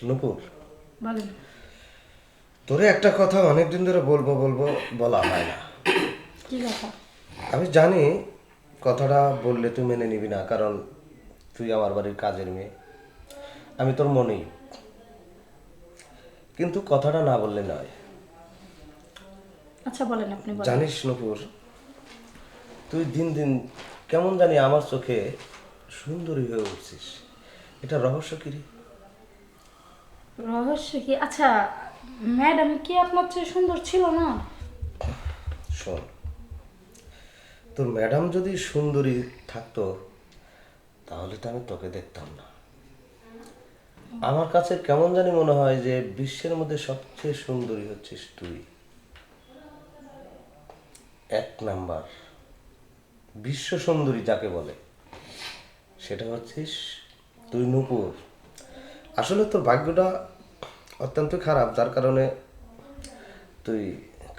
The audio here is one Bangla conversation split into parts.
নূপুর, বলেন। তোরে একটা কথা অনেকদিন ধরে বলবো বলবো বলা হয় না। কি কথা? আমি জানি কথাটা বললে তুই মেনে নিবি না, কারণ তুই আমার বাড়ির কাজের মেয়ে, আমি তোর মনেই। কিন্তু কথাটা না বললে নয়। আচ্ছা বলেন, আপনি বলেন। জানিস নূপুর, তুই দিন দিন কেমন জানি আমার চোখে সুন্দরী হয়ে উঠছিস। এটা রহস্য কি রে? রহস্য কি? আচ্ছা, ম্যাডাম কি আপনার চেয়ে সুন্দর ছিল না? শোন, তোর ম্যাডাম যদি সুন্দরী থাকতো তাহলে তো আমি তোকে দেখতাম না। আমার কাছে কেমন জানি মনে হয় যে বিশ্বের মধ্যে সবচেয়ে সুন্দরী হচ্ছিস তুই। এক নাম্বার বিশ্ব সুন্দরী যাকে বলে সেটা হচ্ছিস তুই নূপুর। আসলে তোর ভাগ্যটা অত্যন্ত খারাপ, যার কারণে তুই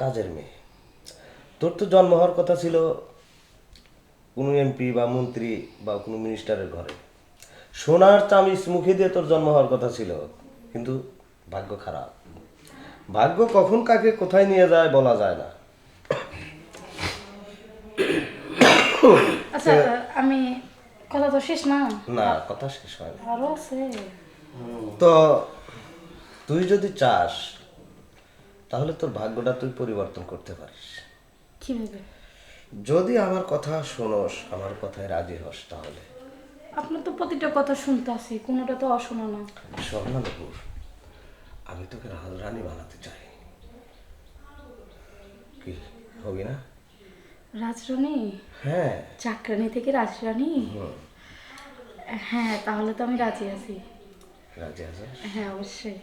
কাজের মেয়ে। তোর তো জন্ম হওয়ার কথা ছিল কোনো এমপি বা মন্ত্রী বা কোনো মিনিস্টারের ঘরে, সোনার চামিচ মুখে দিয়ে তোর জন্ম হওয়ার কথা ছিল। কিন্তু ভাগ্য খারাপ। ভাগ্য কখন কাকে কোথায় নিয়ে যায় বলা যায় না। আচ্ছা, আমি কথা তো শেষ না। না, কথা শেষ হয় না। আরো আছে। তো তুই যদি চাস তাহলে তোর ভাগ্যটা তুই পরিবর্তন করতে পারিস। কিভাবে? যদি আমার কথা শোনস, আমার কথায় রাজি হস, তাহলে। আপনার তো প্রতিটা কথা শুনতে আছি, কোনোটা তো অশোনা না। শোন না নূপুর, আমি তোকে রানী বানাতে চাই। কি হবি না? রাজরানী? হ্যাঁ। চাকরানী থেকে রাজরানী? হ্যাঁ, তাহলে তো আমি রাজি আছি। রাজি আছিস? হ্যাঁ, অবশ্যই।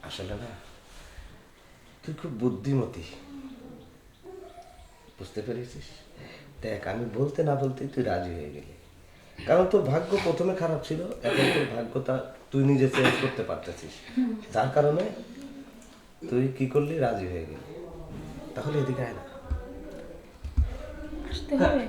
আসলে না, তুই খুব বুদ্ধিমতী, বুঝতে পেরেছিস? দেখ, আমি বলতে না বলতেই তুই রাজি হয়ে গেলি। কারণ তোর ভাগ্য প্রথমে খারাপ ছিল, এখন তোর ভাগ্যটা তুই নিজে চেঞ্জ করতে পারতেছিস, যার কারণে তুই কি করলি, রাজি হয়ে গেলি। তাহলে এদিকে আয় না। আসতে হবে?